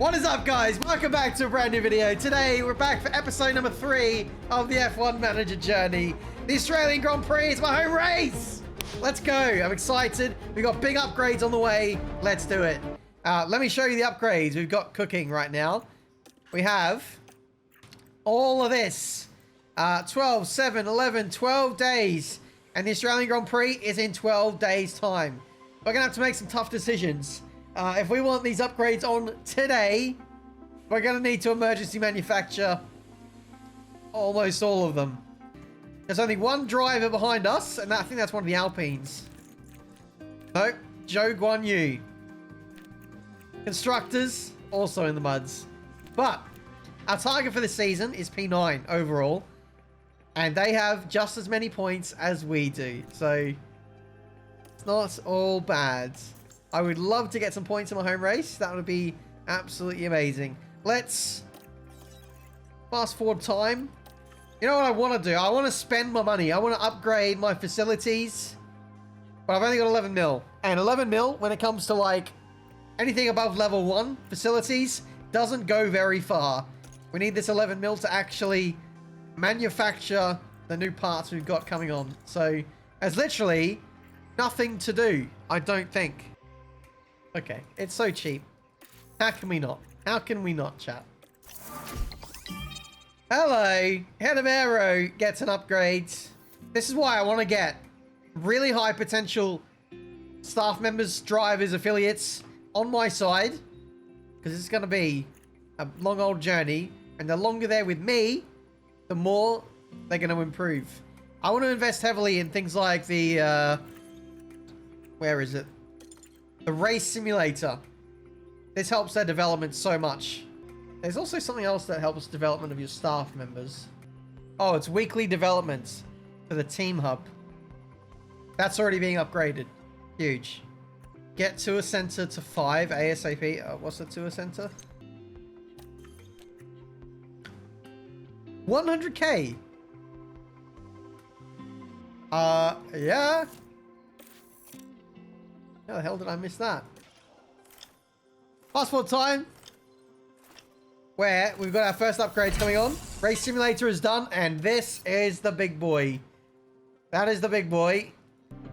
What is up, guys? Welcome back to a brand new video. Today, we're back for episode number 3 of the F1 Manager journey. The Australian Grand Prix is my home race. Let's go. I'm excited. We've got big upgrades on the way. Let's do it. Let me show you the upgrades we've got cooking right now. We have all of this. 12, 7, 11, 12 days. And the Australian Grand Prix is in 12 days' time. We're going to have to make some tough decisions. If we want these upgrades on today, we're going to need to emergency manufacture almost all of them. There's only one driver behind us, and I think that's one of the Alpines. Nope, Zhou Guan Yu. Constructors, also in the muds. But our target for this season is P9 overall. And they have just as many points as we do. So it's not all bad. I would love to get some points in my home race. That would be absolutely amazing. Let's fast forward time. You know what I want to do? I want to spend my money. I want to upgrade my facilities. But I've only got 11 mil. And 11 mil, when it comes to like anything above level 1 facilities, doesn't go very far. We need this 11 mil to actually manufacture the new parts we've got coming on. So there's literally nothing to do, I don't think. Okay, it's so cheap. How can we not? How can we not, chat? Hello, Head of Aero gets an upgrade. This is why I want to get really high potential staff members, drivers, affiliates on my side. Because it's going to be a long old journey. And the longer they're with me, the more they're going to improve. I want to invest heavily in things like the... where is it? The race simulator. This helps their development so much. There's also something else that helps development of your staff members. Oh, it's weekly development for the team hub. That's already being upgraded. Huge. Get tour center to 5 ASAP. What's the tour center? 100k. Yeah. How the hell did I miss that? Fast forward time. Where we've got our first upgrades coming on. Race simulator is done, and this is the big boy. That is the big boy.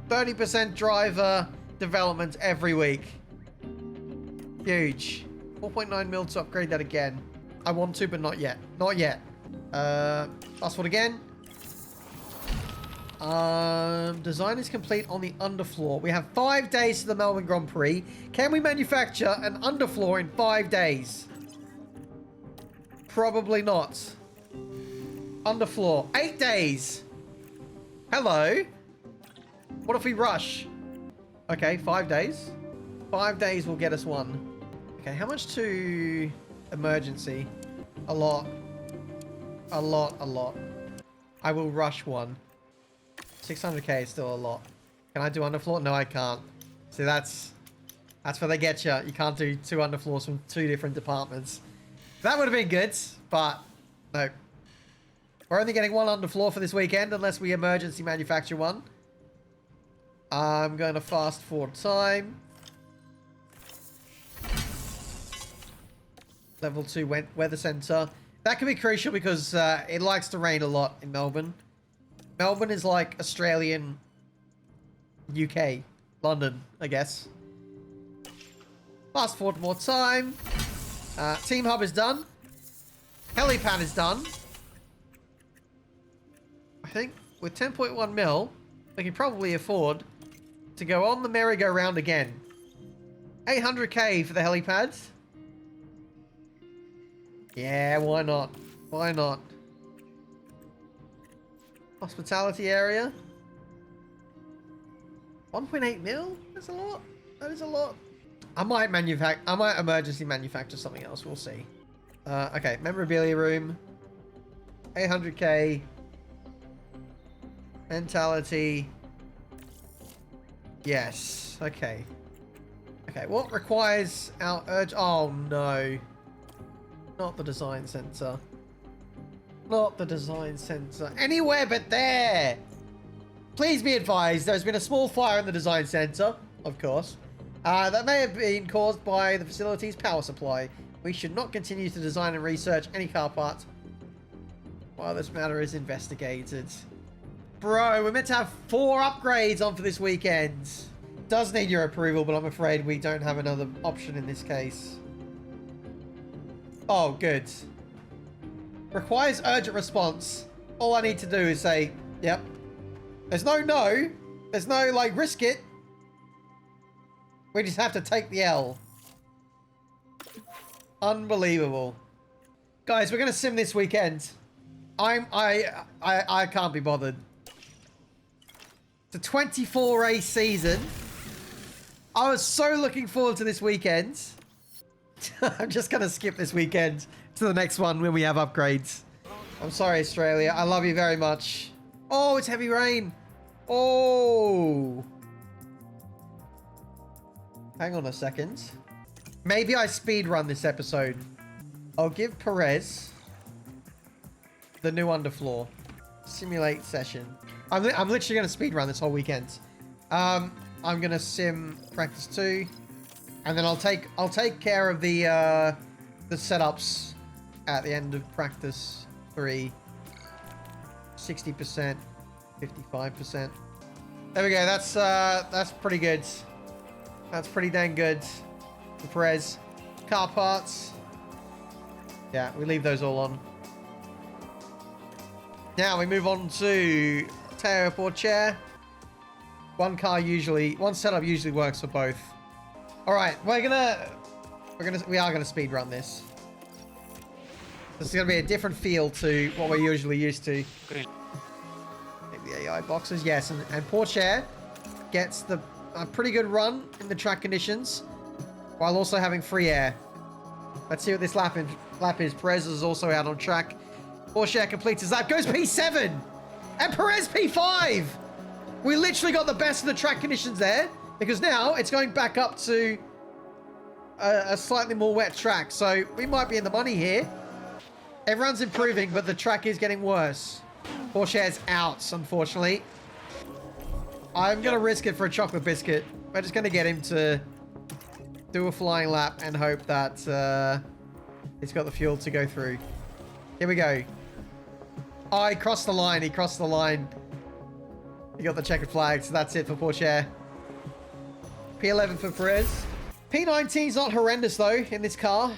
30% driver development every week. Huge. 4.9 mil to upgrade that again. I want to, but not yet. Not yet. Fast forward again. Design is complete on the underfloor. We have 5 days to the Melbourne Grand Prix. Can we manufacture an underfloor in 5 days? Probably not. Underfloor. 8 days. Hello. What if we rush? Okay, 5 days. 5 days will get us one. Okay, how much to emergency? A lot. A lot, a lot. I will rush one. 600k is still a lot. Can I do underfloor? No, I can't. See, that's where they get you. You can't do 2 underfloors from 2 different departments. That would have been good, but no. We're only getting 1 underfloor for this weekend unless we emergency manufacture one. I'm going to fast forward time. Level 2 weather center. That can be crucial because it likes to rain a lot in Melbourne. Melbourne is like Australian, UK, London, I guess. Fast forward more time. Team hub is done. Helipad is done. I think with 10.1 mil, we can probably afford to go on the merry-go-round again. 800k for the helipads. Yeah, why not? Why not? Hospitality area. 1.8 mil? That's a lot. That is a lot. I might emergency manufacture something else. We'll see. Okay, memorabilia room. 800k. Mentality. Yes. Okay. Okay, what requires our urge? Oh, no. Not the design center. Not the design center. Anywhere but there! Please be advised, there's been a small fire in the design center, of course. That may have been caused by the facility's power supply. We should not continue to design and research any car parts while this matter is investigated. Bro, we're meant to have 4 upgrades on for this weekend. Does need your approval, but I'm afraid we don't have another option in this case. Oh, good. Requires urgent response. All I need to do is say, yep. There's no no. There's no, like, risk it. We just have to take the L. Unbelievable. Guys, we're going to sim this weekend. I can't be bothered. It's a 24 race season. I was so looking forward to this weekend. I'm just going to skip this weekend to the next one when we have upgrades. I'm sorry, Australia. I love you very much. Oh, it's heavy rain. Oh. Hang on a second. Maybe I speed run this episode. I'll give Perez the new underfloor. Simulate session. I'm literally going to speed run this whole weekend. I'm going to sim practice 2. And then I'll take care of the setups at the end of practice 3. 60%, 55%. There we go. That's pretty good. That's pretty dang good for Perez. Car parts. Yeah, we leave those all on. Now we move on to Teo Porcher. One setup usually works for both. All right, we are gonna speed run this. This is gonna be a different feel to what we're usually used to. Take the AI boxes, yes, and Porcher gets a pretty good run in the track conditions, while also having free air. Let's see what this lap is. Perez is also out on track. Porcher completes his lap, goes P7, and Perez P5. We literally got the best of the track conditions there, because now it's going back up to a slightly more wet track. So we might be in the money here. Everyone's improving, but the track is getting worse. Porcher's out, unfortunately. I'm going to risk it for a chocolate biscuit. We're just going to get him to do a flying lap and hope that he's got the fuel to go through. Here we go. Oh, he crossed the line. He crossed the line. He got the checkered flag, so that's it for Porcher. P11 for Perez. P19's not horrendous, though, in this car.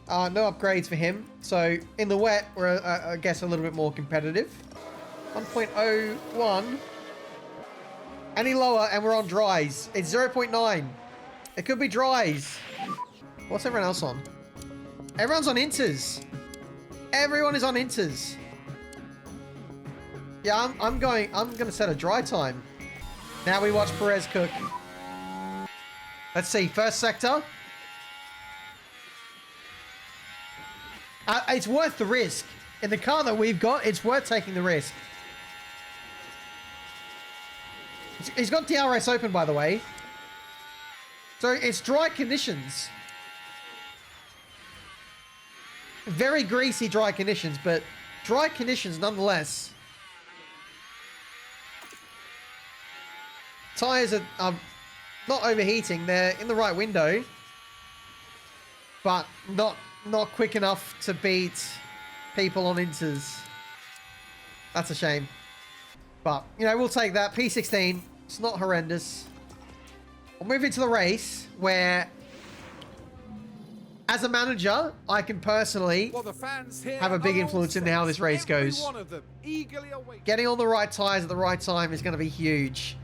No upgrades for him. So, in the wet, we're, I guess, a little bit more competitive. 1.01. Any lower, and we're on dries. It's 0.9. It could be dries. What's everyone else on? Everyone's on inters. Everyone is on inters. Yeah, I'm gonna set a dry time. Now we watch Perez cook. Let's see, first sector. It's worth the risk. In the car that we've got, it's worth taking the risk. He's got DRS open, by the way. So it's dry conditions. Very greasy dry conditions, but dry conditions nonetheless. Tires are not overheating. They're in the right window, but not quick enough to beat people on inters. That's a shame. But, you know, we'll take that. P16. It's not horrendous. We'll move into the race where, as a manager, I can personally have a big influence in how this race goes. Getting on the right tires at the right time is going to be huge.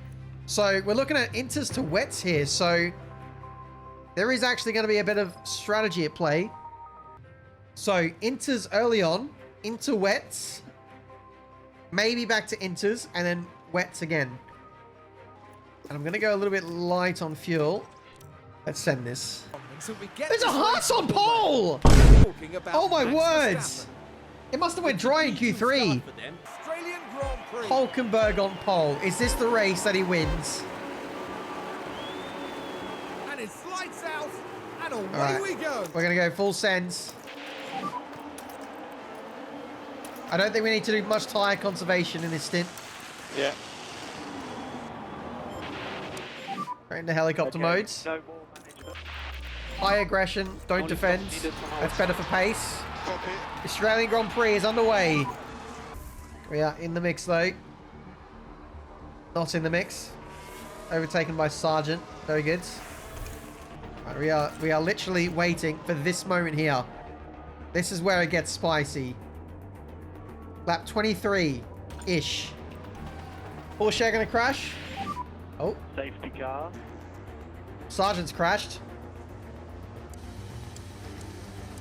So we're looking at inters to wets here. So there is actually going to be a bit of strategy at play. So inters early on, into wets, maybe back to inters, and then wets again. And I'm going to go a little bit light on fuel. Let's send this. There's a Haas on pole! Oh my words! It must have went dry in Q3. Hulkenberg on pole. Is this the race that he wins? And it's lights out, and away right. we go. We're going to go full sends. I don't think we need to do much tyre conservation in this stint. Yeah. Right into helicopter modes. No more management. High aggression, don't defend. That's better for pace. Copy. Australian Grand Prix is underway. We are in the mix though. Not in the mix. Overtaken by Sargent. Very good. Right, we are literally waiting for this moment here. This is where it gets spicy. Lap 23-ish. Porsche gonna crash. Oh. Safety car. Sargent's crashed.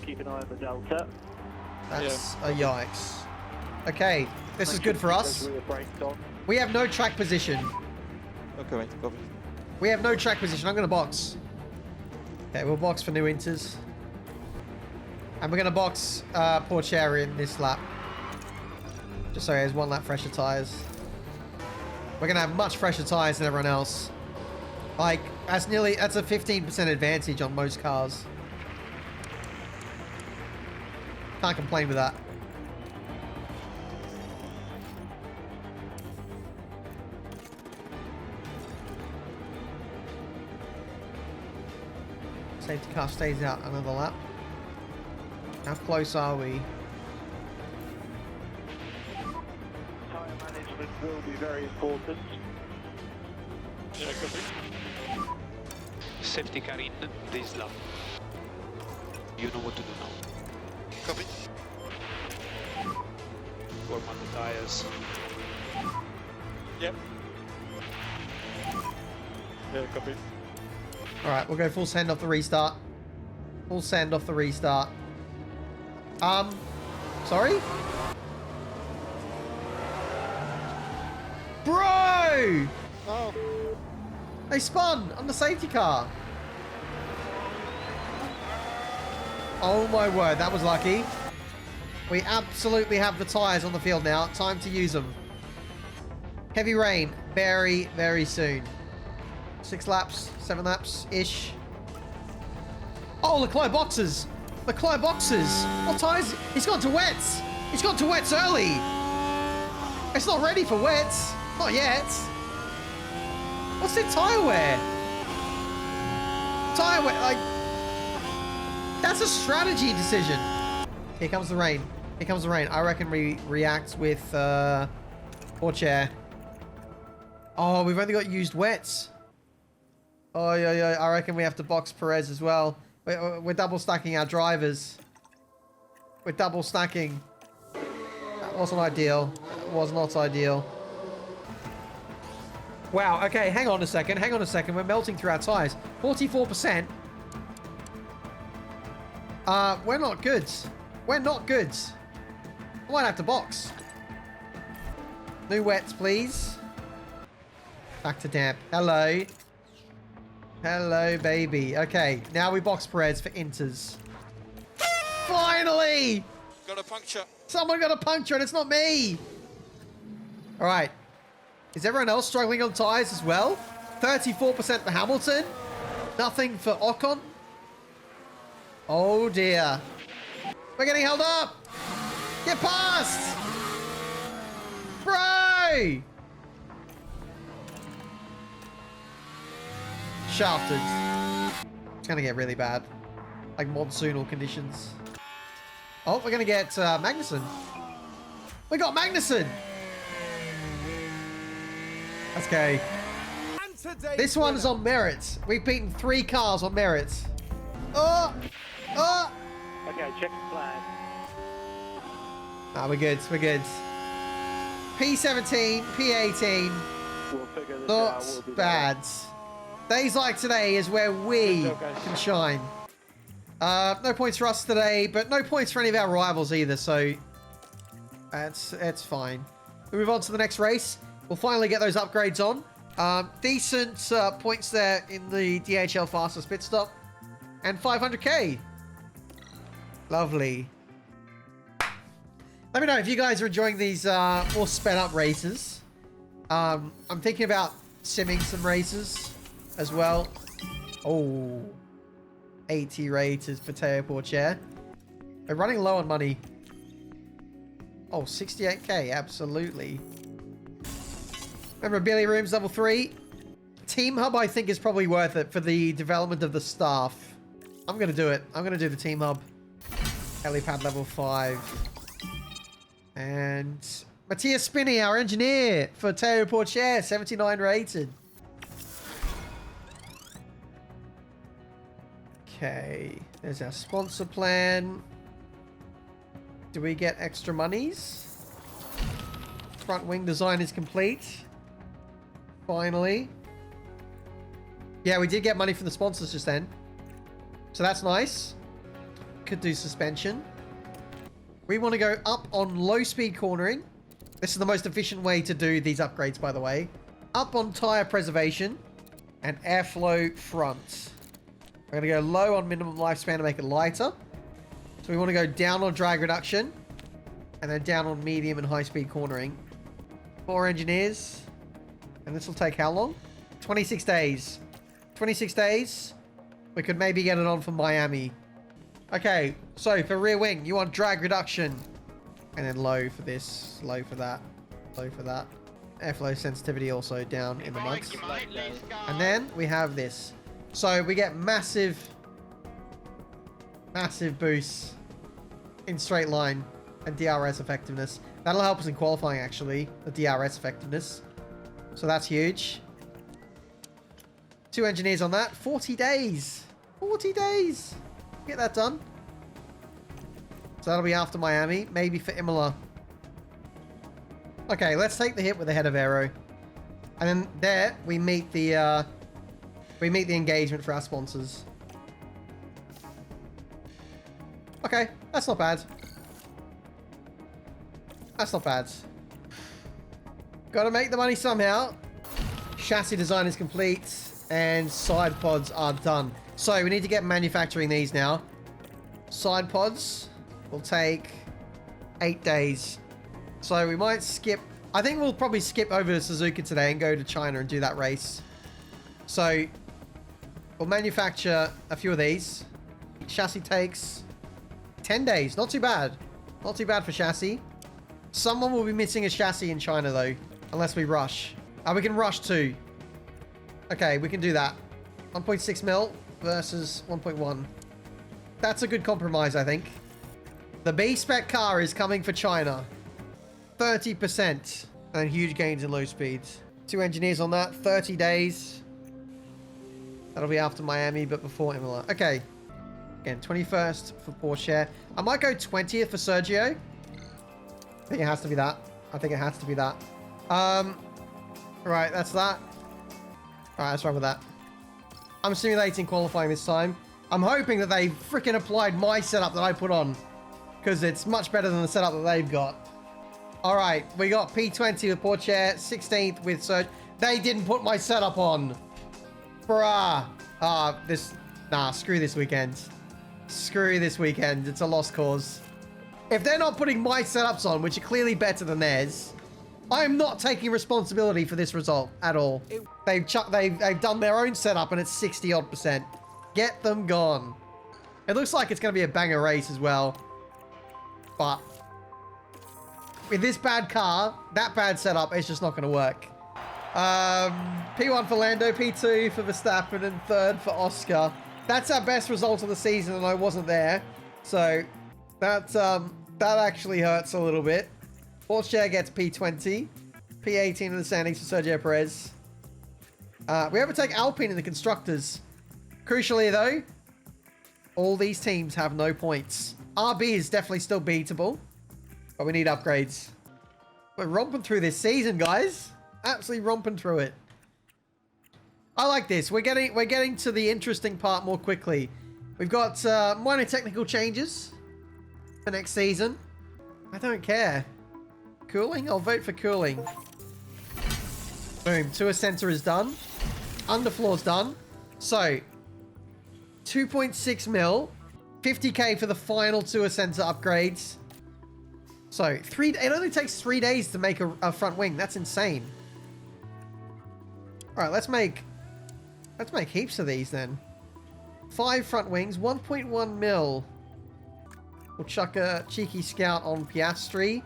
Keep an eye on the Delta. That's a yikes. Okay, this is good for us. We have no track position. Okay, wait, copy. We have no track position. I'm gonna box. Okay, we'll box for new inters. And we're gonna box Porsche in this lap. Just so he has 1 lap fresher tyres. We're gonna have much fresher tyres than everyone else. Like, that's a 15% advantage on most cars. Can't complain with that. Safety car stays out another lap. How close are we? Tyre management will be very important. Yeah, copy. Safety car in this lap. You know what to do now. Copy. Warm up the tires. Yep. Yeah, copy. Alright, we'll go full send off the restart. Full send off the restart. Sorry? Bro! Oh. They spun on the safety car. Oh my word, that was lucky. We absolutely have the tyres on the field now. Time to use them. Heavy rain very, very soon. 6 laps, 7 laps-ish. Oh, Leclerc boxes. Leclerc boxes. What tyres? He's gone to wets. He's gone to wets early. It's not ready for wets. Not yet. What's the tyre wear? Tyre wear, like... That's a strategy decision. Here comes the rain. Here comes the rain. I reckon we react with Porsche. Oh, we've only got used wets. Oh, yeah. I reckon we have to box Perez as well. We're double stacking our drivers. We're double stacking. That wasn't ideal. That was not ideal. Wow, okay, hang on a second. Hang on a second. We're melting through our tyres. 44%. We're not good. We're not good. I might have to box. New wets, please. Back to damp. Hello. Hello, baby. Okay, now we box Perez for inters. Finally! Got a puncture. Someone got a puncture and it's not me! Alright. Is everyone else struggling on tyres as well? 34% for Hamilton. Nothing for Ocon. Oh dear. We're getting held up! Get past! Bro! Shafted. It's gonna get really bad. Like monsoonal conditions. Oh, we're gonna get Magnussen. We got Magnussen! Okay. This one's on merit. We've beaten 3 cars on merit. Oh! Oh! Okay, check the plan. Ah, we're good. We're good. P17, P18. We'll figure this out. Not We'll be bad. Days like today is where we can shine. No points for us today, but no points for any of our rivals either, so it's fine. We move on to the next race. We'll finally get those upgrades on. Decent points there in the DHL fastest pit stop. And 500k. Lovely. Let me know if you guys are enjoying these more sped up races. I'm thinking about simming some races as well. Oh, 80 raters for Teo Porcher. We're running low on money. Oh, 68k, absolutely. Memorabilia rooms level 3. Team Hub, I think, is probably worth it for the development of the staff. I'm going to do it. I'm going to do the team hub. Helipad level 5. And Matthias Spinney, our engineer for Teo Porcher, 79 rated. Okay, there's our sponsor plan. Do we get extra monies? Front wing design is complete. Finally. Yeah, we did get money from the sponsors just then. So that's nice. Could do suspension. We want to go up on low speed cornering. This is the most efficient way to do these upgrades, by the way. Up on tire preservation and airflow front. We're going to go low on minimum lifespan to make it lighter. So we want to go down on drag reduction and then down on medium and high speed cornering. 4 engineers. And this will take how long? 26 days. 26 days. We could maybe get it on for Miami. Okay, so for rear wing, you want drag reduction. And then low for this, low for that, low for that. Airflow sensitivity also down in the months. And then we have this. So we get massive boosts in straight line and DRS effectiveness. That'll help us in qualifying, actually, the DRS effectiveness. So that's huge. 2 engineers on that. 40 days. 40 days. Get that done. So that'll be after Miami. Maybe for Imola. Okay, let's take the hit with the head of aero. And then there, we meet the engagement for our sponsors. Okay, that's not bad. That's not bad. Gotta make the money somehow. Chassis design is complete. And side pods are done. So we need to get manufacturing these now. Side pods will take 8 days. So we might skip. I think we'll probably skip over to Suzuka today and go to China and do that race. So we'll manufacture a few of these. Chassis takes 10 days. Not too bad. Not too bad for chassis. Someone will be missing a chassis in China though. Unless we rush. We can rush too. Okay, we can do that. 1.6 mil versus 1.1. That's a good compromise, I think. The B-spec car is coming for China. 30%. And huge gains in low speeds. 2 engineers on that. 30 days. That'll be after Miami, but before Imola. Okay. Again, 21st for Porsche. I might go 20th for Sergio. I think it has to be that. I think it has to be that. Right, that's that. Alright, let's run with that. I'm simulating qualifying this time. I'm hoping that they freaking applied my setup that I put on. Because it's much better than the setup that they've got. Alright, we got P20 with Porsche, 16th with Sergio. They didn't put my setup on. Bruh. Nah, screw this weekend. Screw this weekend. It's a lost cause. If they're not putting my setups on, which are clearly better than theirs, I am not taking responsibility for this result at all. They've done their own setup and it's 60 odd %. Get them gone. It looks like it's going to be a banger race as well. But with this bad car, that bad setup, it's just not going to work. P1 for Lando, P2 for Verstappen, and 3rd for Oscar. That's our best result of the season, and I wasn't there. So that actually hurts a little bit. Porsche gets P20. P18 in the standings for Sergio Perez. We overtake Alpine in the constructors. Crucially, though, all these teams have no points. RB is definitely still beatable, but we need upgrades. We're romping through this season, guys. Absolutely romping through it. I like this. We're getting to the interesting part more quickly. We've got minor technical changes for next season. I don't care. Cooling? I'll vote for cooling. Boom. Tour center is done. Underfloor's done. So, 2.6 mil. 50k for the final tour center upgrades. So, it only takes 3 days to make a front wing. That's insane. Alright, let's make heaps of these then. 5 front wings, 1.1 mil. We'll chuck a cheeky scout on Piastri.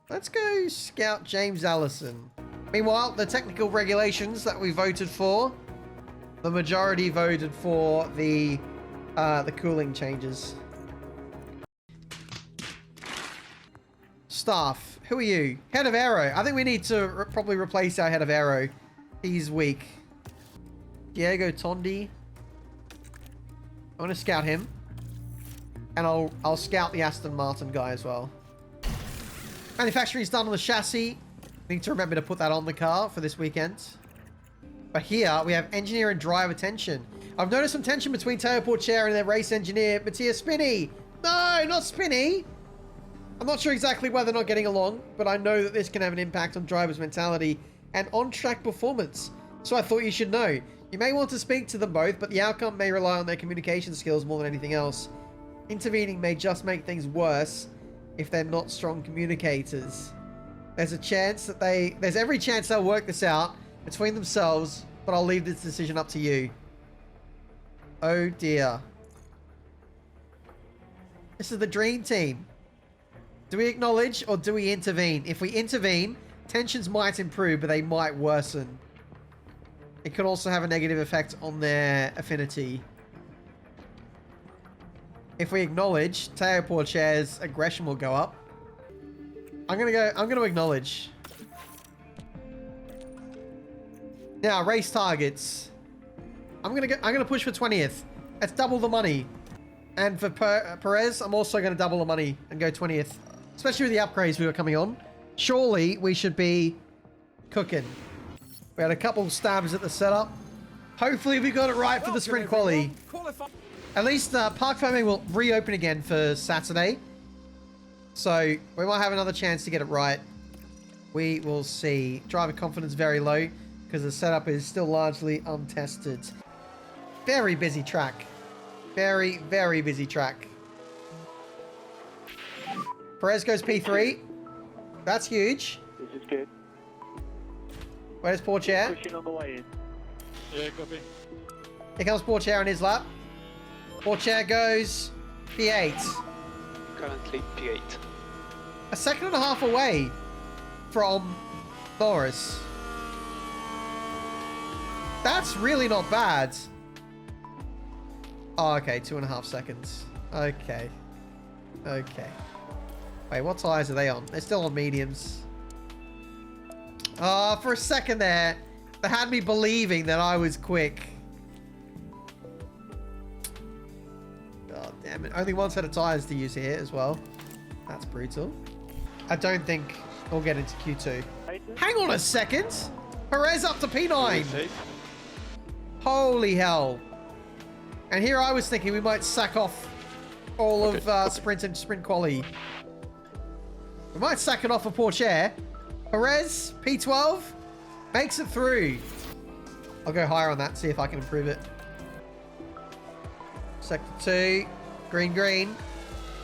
Let's go scout James Allison. Meanwhile, the technical regulations that we voted for, the majority voted for the the cooling changes. Staff, who are you? Head of Aero. I think we need to probably replace our head of Aero. He's weak. Diego Tondi. I want to scout him. And I'll scout the Aston Martin guy as well. Manufacturing is done on the chassis. Need to remember to put that on the car for this weekend. But here we have engineer and driver tension. I've noticed some tension between Teo Porcher and their race engineer, Mattia Spinney. No, not Spinney. I'm not sure exactly why they're not getting along, but I know that this can have an impact on drivers' mentality and on-track performance. So I thought you should know. You may want to speak to them both, but the outcome may rely on their communication skills more than anything else. Intervening may just make things worse if they're not strong communicators. There's every chance they'll work this out between themselves, but I'll leave this decision up to you. Oh dear. This is the dream team. Do we acknowledge or do we intervene? If we intervene, tensions might improve, but they might worsen. It could also have a negative effect on their affinity. If we acknowledge, Teo Porcher's aggression will go up. I'm gonna acknowledge. Now, race targets. I'm gonna push for 20th. That's double the money. And for Perez, I'm also gonna double the money and go 20th. Especially with the upgrades we were coming on. Surely we should be cooking. We had a couple stabs at the setup. Hopefully we got it right for the sprint quali. At least Park Ferme will reopen again for Saturday. So we might have another chance to get it right. We will see. Driver confidence very low because the setup is still largely untested. Very busy track. Very, very busy track. Perez goes P3. That's huge. This is good. Where's Porcher? Pushing on the way in. Yeah, copy. Here comes Porcher on his lap. Porcher goes P8. Currently P8. A second and a half away from Norris. That's really not bad. Oh, okay. 2.5 seconds. Okay. Okay. Wait, what tyres are they on? They're still on mediums. For a second there, they had me believing that I was quick. God damn it. Only one set of tyres to use here as well. That's brutal. I don't think we'll get into Q2. Hang on a second. Perez up to P9. Holy hell. And here I was thinking we might sack off all of sprint and sprint quali. We might sack it off for Porcher. Perez, P12, makes it through. I'll go higher on that, see if I can improve it. Sector 2, green, green,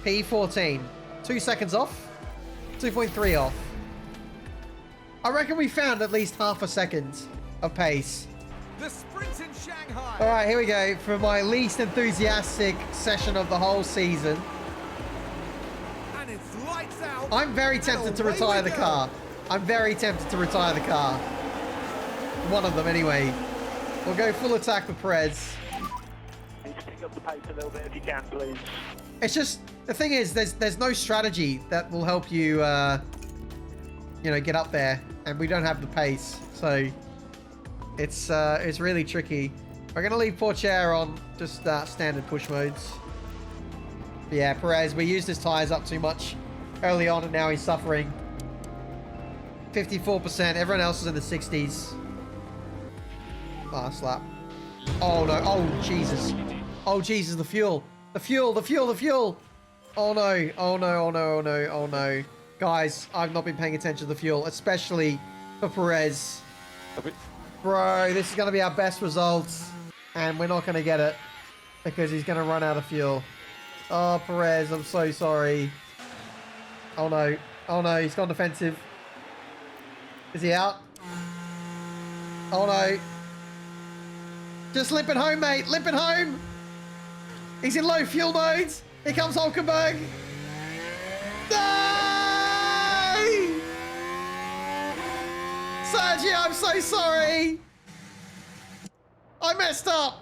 P14. 2 seconds off, 2.3 off. I reckon we found at least half a second of pace. The sprint in Shanghai. All right, here we go for my least enthusiastic session of the whole season. And it's lights out. I'm very tempted to retire the car. I'm very tempted to retire the car. One of them, anyway. We'll go full attack with Perez. Need to pick up the pace a little bit if you can, please. It's just, the thing is, there's no strategy that will help you, you know, get up there. And we don't have the pace. So, it's really tricky. We're going to leave Porcher on just standard push modes. But yeah, Perez, we used his tyres up too much early on and now he's suffering. 54%. Everyone else is in the 60s. Last lap. Oh no. Oh Jesus. Oh Jesus, the fuel. The fuel, the fuel, the fuel. Oh no. Oh no, oh no, oh no, oh no. Guys, I've not been paying attention to the fuel, especially for Perez. Bro, this is going to be our best results. And we're not going to get it because he's going to run out of fuel. Oh, Perez, I'm so sorry. Oh no. Oh no, he's gone defensive. Is he out? Oh no. Just limp it home, mate. Limp it home. He's in low fuel modes. Here comes Hulkenberg. No! Sergio, I'm so sorry. I messed up.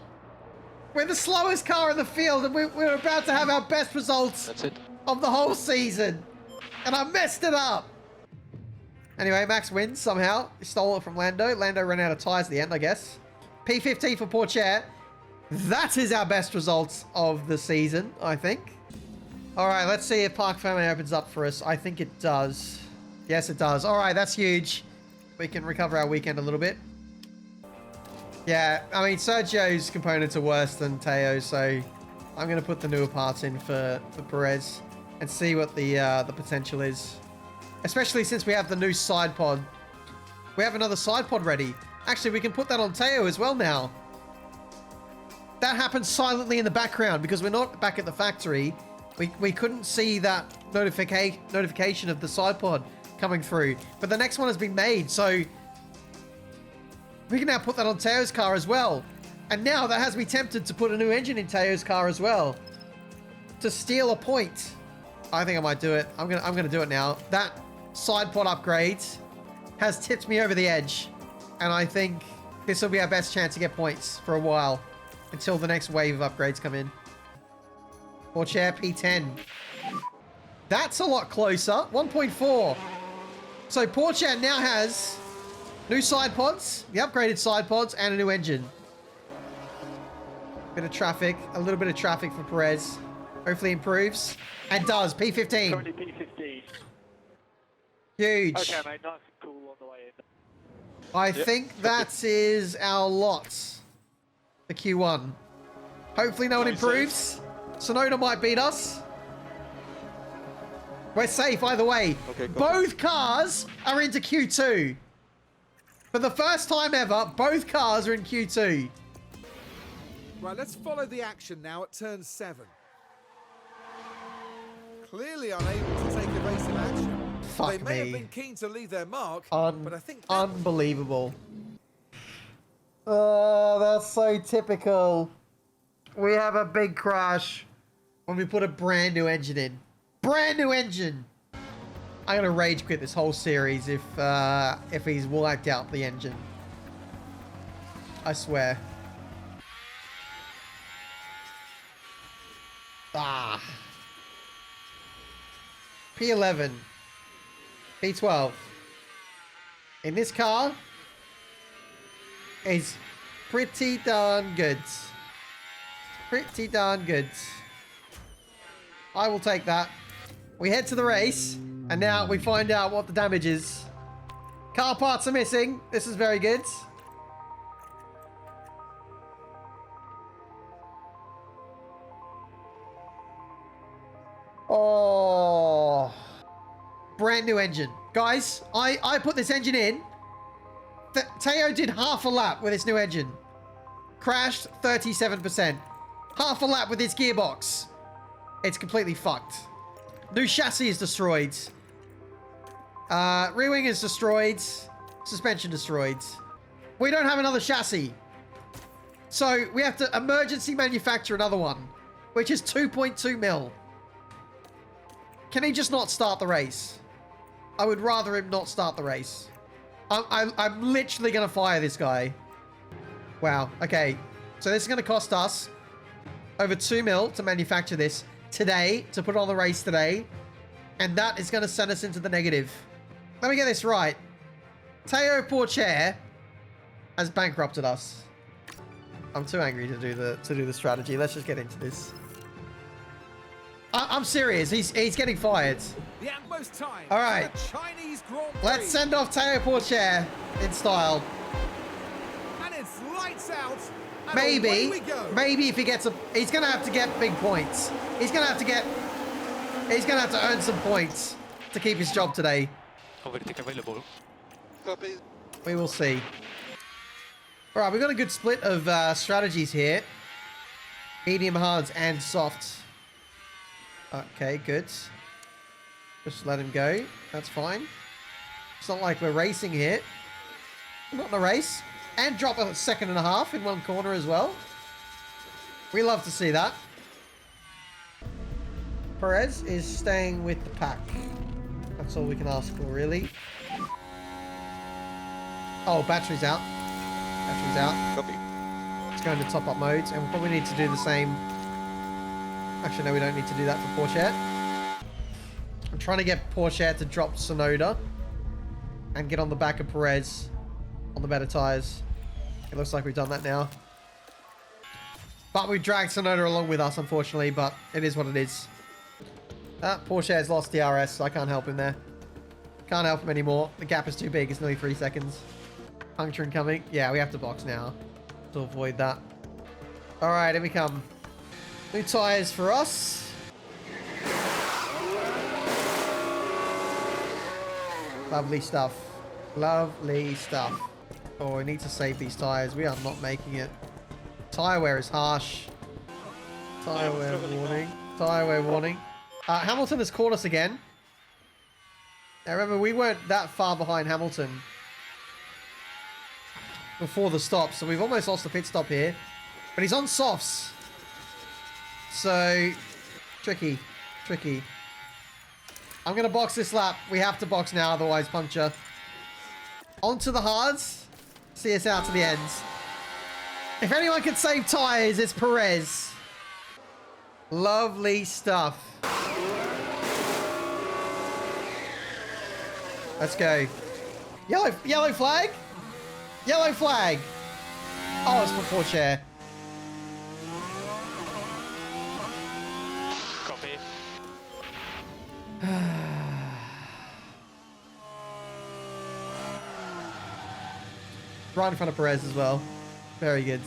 We're the slowest car in the field, and we're about to have our best results That's it. of the whole season. And I messed it up. Anyway, Max wins somehow. He stole it from Lando. Lando ran out of tyres at the end, I guess. P15 for Pourchaire. That is our best results of the season, I think. All right, let's see if Park Ferme opens up for us. I think it does. Yes, it does. All right, that's huge. We can recover our weekend a little bit. Yeah, I mean, Sergio's components are worse than Teo's, so I'm going to put the newer parts in for Perez and see what the potential is. Especially since we have the new side pod. We have another side pod ready. Actually, we can put that on Teo as well now. That happens silently in the background because we're not back at the factory. We couldn't see that notification of the side pod coming through. But the next one has been made, so we can now put that on Teo's car as well. And now that has me tempted to put a new engine in Teo's car as well. To steal a point. I think I might do it. I'm gonna do it now. That side pod upgrade has tipped me over the edge. And I think this will be our best chance to get points for a while. Until the next wave of upgrades come in. Pourchaire P10. That's a lot closer. 1.4. So Pourchaire now has new side pods, the upgraded side pods, and a new engine. Bit of traffic, a little bit of traffic for Perez. Hopefully improves. And does. P15. Currently P15. Huge. Okay, mate, nice and cool on the way in. I think that is our lot. The Q1. Hopefully no one improves. Sonoda might beat us. We're safe either way. Okay, both cars are into Q2. For the first time ever, both cars are in Q2. Right, let's follow the action now at turn 7. Clearly unable to take a race in action. Fuck They may have me. been keen to leave their mark, but I think that Unbelievable. Oh, that's so typical. We have a big crash when we put a brand new engine in. Brand new engine. I'm gonna rage quit this whole series if he's wiped out the engine. I swear. Ah. P11. P12. In this car is pretty darn good. Pretty darn good. I will take that. We head to the race, and now we find out what the damage is. Car parts are missing. This is very good. Oh. Brand new engine. Guys, I put this engine in. Teo did half a lap with this new engine. Crashed 37%. Half a lap with its gearbox. It's completely fucked. New chassis is destroyed. Rear wing is destroyed. Suspension destroyed. We don't have another chassis. So we have to emergency manufacture another one, which is 2.2 mil. Can he just not start the race? I would rather him not start the race. I'm literally going to fire this guy. Wow. Okay. So this is going to cost us over 2 mil to manufacture this today, to put on the race today. And that is going to send us into the negative. Let me get this right. Teo Pourchaire has bankrupted us. I'm too angry to do the strategy. Let's just get into this. I'm serious. He's getting fired. the utmost time. All right. For the Chinese Grand Prix. Let's send off Teo Pourchaire in style. And it's lights out. And Maybe away we go. if he gets he's gonna have to get big points. He's gonna have to earn some points to keep his job today. Overtake available. Copy. We will see. All right, we've got a good split of strategies here. Medium, hards, and softs. Okay, good. Just let him go. That's fine. It's not like we're racing here. We're not in a race. And drop a second and a half in one corner as well. We love to see that. Perez is staying with the pack. That's all we can ask for, really. Oh, battery's out. Battery's out. Copy. Let's go into top-up modes, and we'll probably need to do the same. Actually, no, we don't need to do that for Porsche. I'm trying to get Porsche to drop Sonoda and get on the back of Perez on the better tyres. It looks like we've done that now. But we dragged Sonoda along with us, unfortunately, but it is what it is. Porsche has lost DRS, so I can't help him there. Can't help him anymore. The gap is too big. It's nearly 3 seconds. Puncture incoming. Yeah, we have to box now to avoid that. All right, here we come. New tyres for us. Lovely stuff. Lovely stuff. Oh, we need to save these tyres. We are not making it. Tyre wear is harsh. Tyre wear warning. Tyre wear warning. Hamilton has caught us again. Now remember, we weren't that far behind Hamilton before the stop, so we've almost lost the pit stop here. But he's on softs. So, tricky. Tricky. I'm going to box this lap. We have to box now, otherwise puncture. Onto the hards. See us out to the ends. If anyone can save tyres, it's Perez. Lovely stuff. Let's go. Yellow flag? Yellow flag. Oh, it's for Porsche. Copy. Right in front of Perez as well. Very good.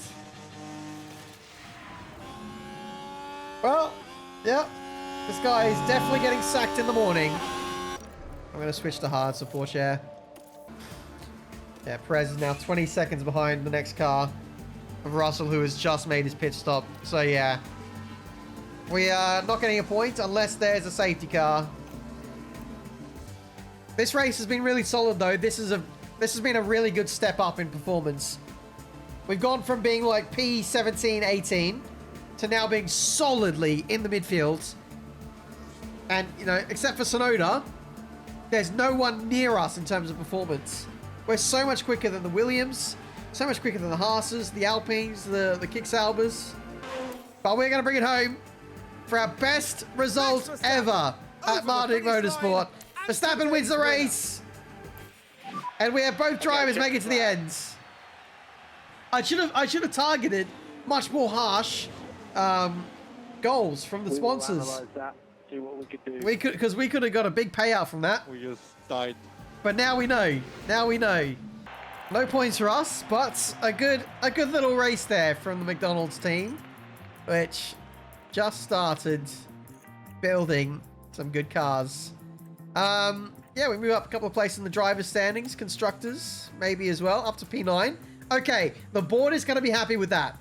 Well, yeah. This guy is definitely getting sacked in the morning. I'm going to switch to hards for Porsche. Yeah, Perez is now 20 seconds behind the next car of Russell, who has just made his pit stop. So, yeah. We are not getting a point unless there's a safety car. This race has been really solid, though. This has been a really good step up in performance. We've gone from being like P17, 18 to now being solidly in the midfield. And, you know, except for Sonoda, there's no one near us in terms of performance. We're so much quicker than the Williams, so much quicker than the Haas's, the Alpines, the Kicksaubers. But we're going to bring it home for our best result ever at Marduk Motorsport. Verstappen wins the race. And we have both drivers make it to the ends. I should have targeted much more harsh goals from the sponsors. Analyze that, see what we could do. Because we could have got a big payout from that. We just died. But now we know. Now we know. No points for us, but a good little race there from the McDonald's team, which just started building some good cars. Yeah, we move up a couple of places in the driver's standings, constructors maybe as well, up to P9. Okay, the board is going to be happy with that.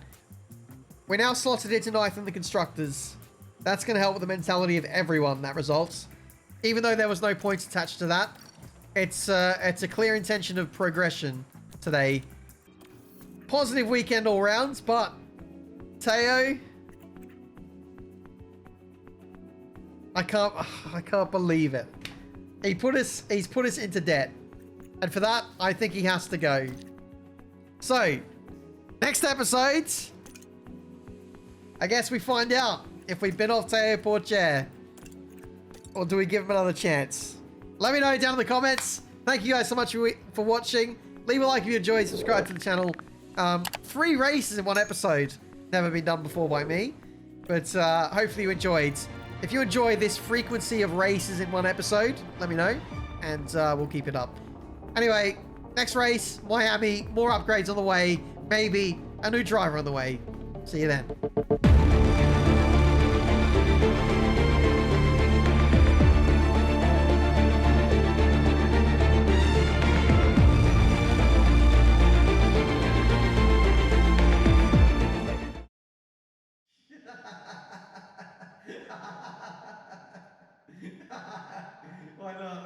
We're now slotted into 9th in the constructors. That's going to help with the mentality of everyone, that result. Even though there was no points attached to that, it's a clear intention of progression today. Positive weekend all rounds, but Teo, I can't believe it. He's put us into debt, and for that, I think he has to go. So, next episode, I guess we find out if we've been off Teo Porcher, or do we give him another chance? Let me know down in the comments. Thank you guys so much for watching. Leave a like if you enjoyed, subscribe to the channel. 3 races in 1 episode. Never been done before by me. But hopefully you enjoyed. If you enjoy this frequency of races in 1 episode, let me know. And we'll keep it up. Anyway, next race, Miami. More upgrades on the way. Maybe a new driver on the way. See you then. Why not?